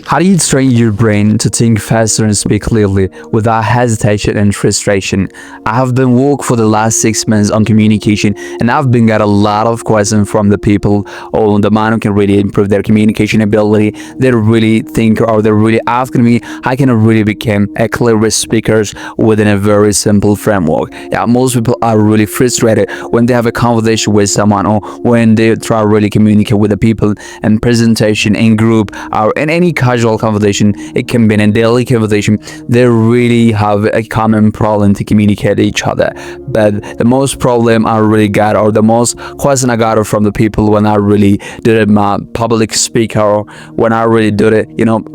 How do you train your brain to think faster and speak clearly without hesitation and frustration? I have been working for the last 6 months on communication, and I've been got a lot of questions from the people on the man who can really improve their communication ability. They really think, or they're really asking me how can I really become a clear speaker within a very simple framework. Yeah, most people are really frustrated when they have a conversation with someone, or when they try to really communicate with the people in presentation, in group, or in any casual conversation. It can be in a daily conversation. They really have a common problem to communicate each other. But the most problem I really got, or the most question I got from the people when I really did my public speaker, or when I really did it,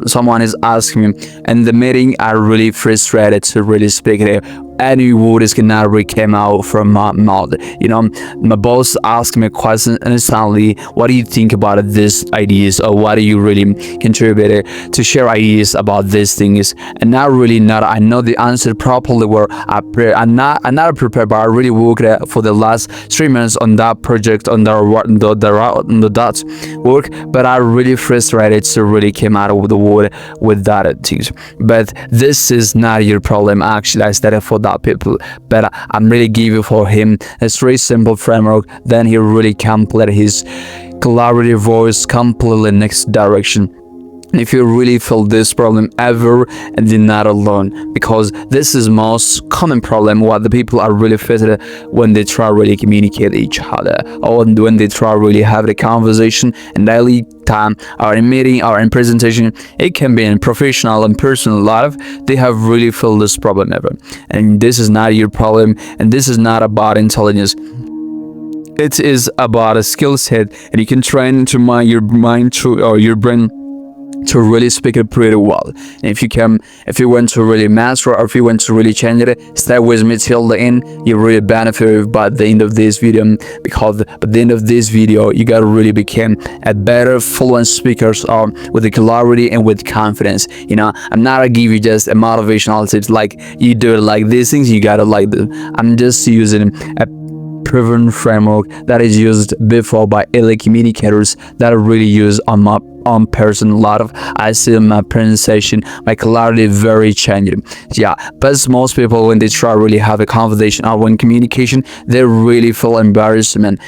someone is asking me in the meeting, I really frustrated to really speak it. Any words cannot really come out from my mouth. My boss asked me a question instantly. What do you think about these ideas, or what do you really contribute to share ideas about these things? And I know the answer properly. Where I'm not prepared, but I really worked for the last 3 months on that project, on that work. But I really frustrated to really came out of the word with that things. But this is not your problem. Actually, I started for that people, but I'm really giving for him a very simple framework. Then he really complete his clarity voice completely next direction. If you really feel this problem ever, and you're not alone, because this is most common problem what the people are really facing when they try really communicate each other, or when they try really have a conversation in daily time, or in meeting, or in presentation. It can be in professional and personal life. They have really felt this problem ever, and this is not your problem, and this is not about intelligence. It is about a skill set, and you can train to your mind to, or your brain, to really speak it pretty well. And if you want to really master, or if you want to really change it, stay with me till the end. You really benefit by the end of this video, because by the end of this video, you gotta really become a better fluent speakers, or with the clarity and with confidence. I'm not gonna give you just a motivational tips like you do it like these things, you gotta like this. I'm just using a proven framework that is used before by elite communicators that are really used on my own person. A lot of I see my pronunciation, my clarity very changing. Yeah, but most people when they try really have a conversation or when communication, they really feel embarrassment.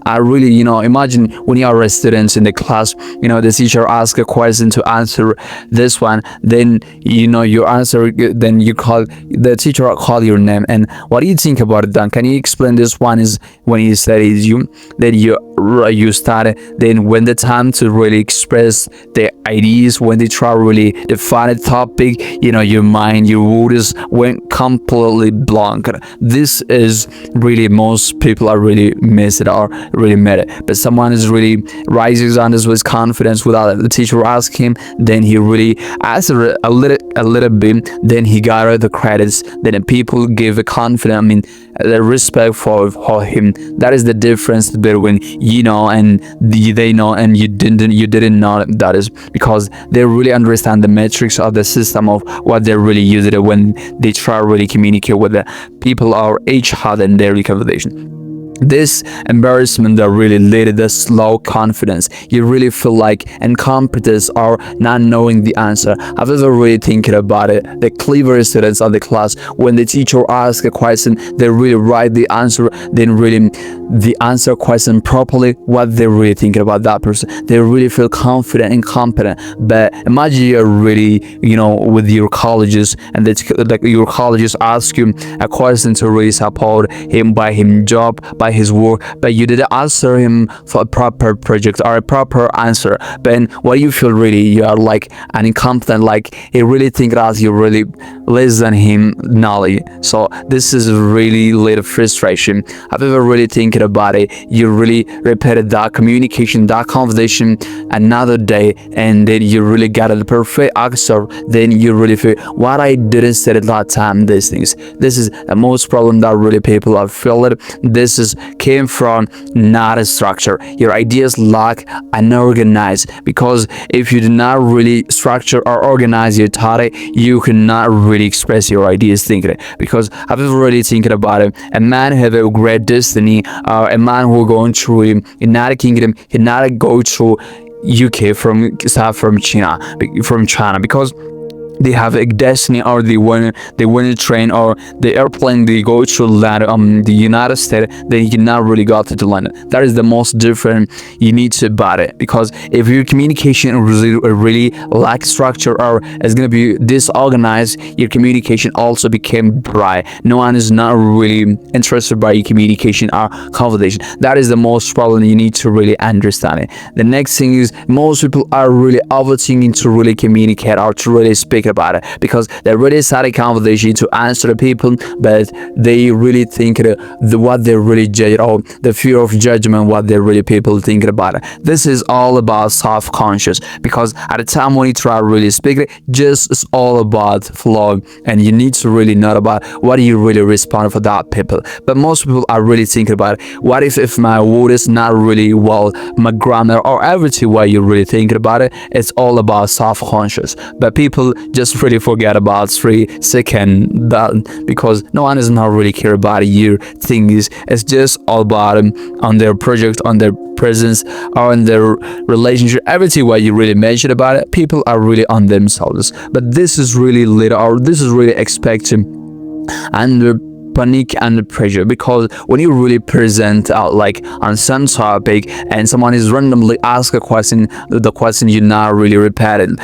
I really imagine when you are a student in the class, the teacher asks a question to answer this one, then you answer, then you call the teacher call your name, and what do you think about it? Then can you explain this one is when he said is you, then you started, then when the time to really express their ideas, when they try to really define a topic, your mind, your words went completely blank. This is really most people are really miss it, or really made it. But someone is really rises on this with confidence without the teacher ask him, then he really answered a little bit, then he got the credits, then the people give a confidence, the respect for him. That is the difference between and they know and you didn't know. That is because they really understand the metrics of the system of what they're really using when they try to really communicate with the people or each other in their conversation. This embarrassment that really led to the slow confidence. You really feel like incompetence or not knowing the answer. I've ever really thinking about it. The clever students of the class, when the teacher asks a question, they really write the answer, then really the answer question properly, what they're really thinking about that person. They really feel confident and competent. But imagine you're really, with your colleges, and your colleges ask you a question to really support him by his job, by his work, but you didn't answer him for a proper project or a proper answer. Then what do you feel? Really, you are like an incompetent, like he really think that you really less than him knowledge. So this is really little frustration. I've ever really thinking about it. You really repeated that communication, that conversation another day, and then you really got the perfect answer. Then you really feel what I didn't say at that time. These things. This is the most problem that really people are feeling. This is came from not a structure. Your ideas lack unorganized, because if you do not really structure or organize your thought, you cannot really express your ideas thinking. Because I've been really thinking about it. A man have a great destiny, a man who going through United Kingdom cannot go through UK, from stuff from China, because they have a destiny, or they want to train, or the airplane they go to land the United States, they cannot really got to London. That is the most different you need to about it, because if your communication really lack structure, or is gonna be disorganized, your communication also became dry. No one is not really interested by your communication or conversation. That is the most problem you need to really understand it. The next thing is, most people are really overthinking to really communicate or to really speak about it, because they really start a conversation to answer the people, but they really think what they really judge, or the fear of judgment, what they really people think about it. This is all about self-conscious, because at the time when you try to really speak it, just it's all about flow, and you need to really know about what you really respond for that people. But most people are really thinking about what if my word is not really well, my grammar or everything, what you really thinking about it. It's all about self-conscious, but people just really forget about 3 seconds that, because no one is not really care about your things. It's just all about on their project, on their presence, or on their relationship, everything what you really mention about it. People are really on themselves, but this is really little, or this is really expected under panic and pressure, because when you really present out like on some topic and someone is randomly ask a question, the question you're not really prepared,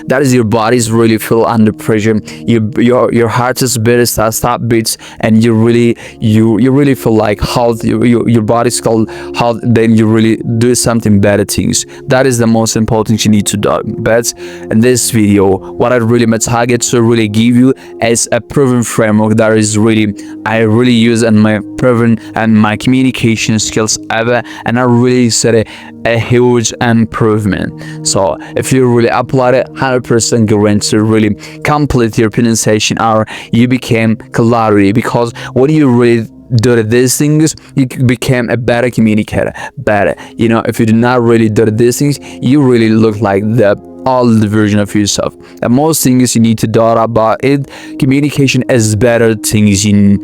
that is your body's really feel under pressure. Your heart is beating, stop beats, and you really feel like how your body's called how, then you really do something better things. That is the most important you need to do. But in this video, what I really my target to really give you is a proven framework that is I really use in my proven and my communication skills ever, and I really said a huge improvement. So if you really apply it, 100% guarantee to really complete your pronunciation, or you became clarity, because when you really do these things, you became a better communicator. Better, if you do not really do these things, you really look like the old version of yourself. The most things you need to do about it, communication is better things you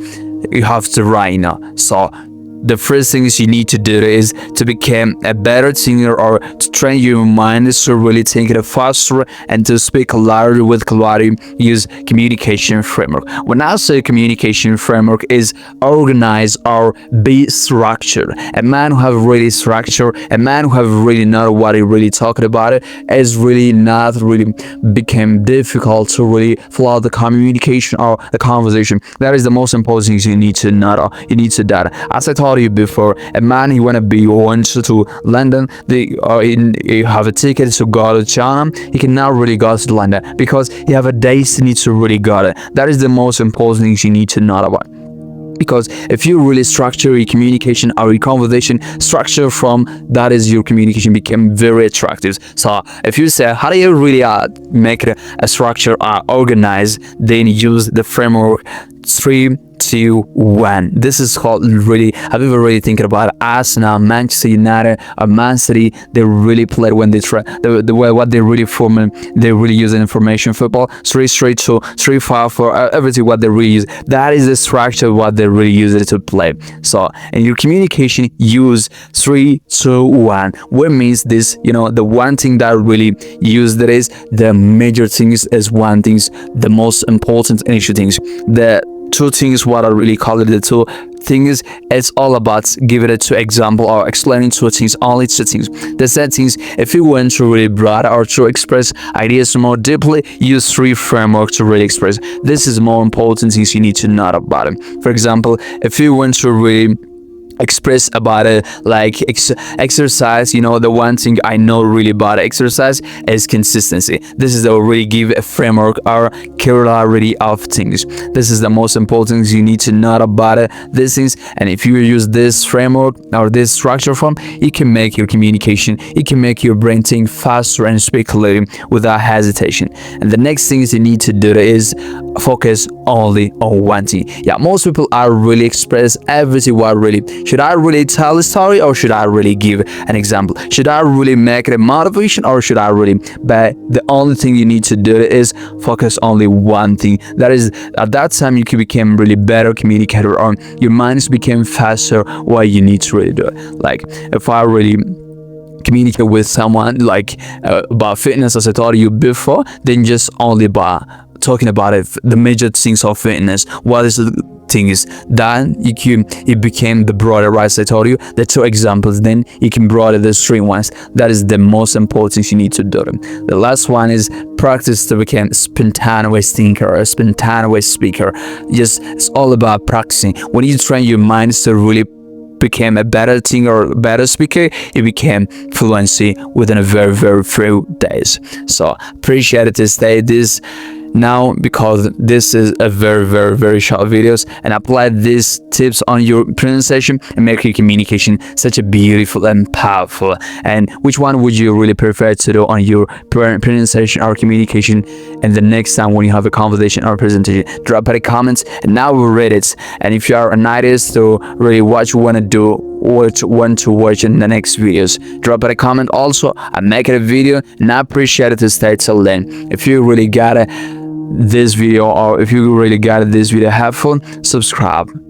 have to right now. So the first things you need to do is to become a better singer, or to train your mind to really think it faster and to speak louder with clarity. Use communication framework. When I say communication framework is organized or be structured. A man who have really structure, a man who have really know what he really talking about it, is really not really become difficult to really follow the communication or the conversation. That is the most important things you need to know. You need to do. As I told you before, a man he wants to London, he have a ticket to go to China, he cannot really go to London because he have a destiny to really go it. That is the most important things you need to know about. Because if you really structure your communication or your conversation, structure from that is your communication become very attractive. So if you say how do you really make it a structure organized, then use the framework 3, 2, 1. This is called really. Have you ever really thinking about Arsenal, Manchester United, or Man City? They really played when they try the way what they really form. They really use information football 3 straight to 3 5 for everything what they really use. That is the structure what they really use it to play. So in your communication, use 3, 2, 1. What means this? The one thing that really use that is the major things is one things, the most important initial things. The two things what I really call it the two things, it's all about giving it to example or explaining two things, only two things. The second things, if you want to really broad or to express ideas more deeply, use 3 frameworks to really express. This is more important things you need to know about it. For example, if you want to really express about it like exercise, the one thing I know really about exercise is consistency. This is already give a framework or clarity of things. This is the most important things you need to know about it, these things. And if you use this framework or this structure form, you can make your communication, you can make your brain think faster and speak clearly without hesitation. And the next things you need to do is focus only on one thing. Most people are really express everything what really. Should I really tell a story, or should I really give an example? Should I really make it a motivation, or should I really? But the only thing you need to do is focus only one thing. That is, at that time you can become really better communicator, or your minds became faster. What you need to really do it. Like if I really communicate with someone like about fitness, as I told you before, than just only by talking about it, the major things of fitness. What is the thing is that you became the broader, right? As I told you, the two examples, then you can broaden the three ones. That is the most important thing you need to do. The last one is practice to become spontaneous thinker, a spontaneous speaker. Just, it's all about practicing. When you train your mind to really became a better thinker or better speaker, it became fluency within a very, very few days. So appreciate it to stay this now, because this is a very, very, very short videos, and apply these tips on your pronunciation and make your communication such a beautiful and powerful. And which one would you really prefer to do on your pronunciation or communication? And the next time when you have a conversation or presentation, drop it in the comments, and now we'll read it. And if you are an artist to really what you want to do, what you want to watch in the next videos, drop it a comment. Also, I make it a video, and I appreciate it to stay till then. If you really got this video, or if you really got this video helpful, subscribe.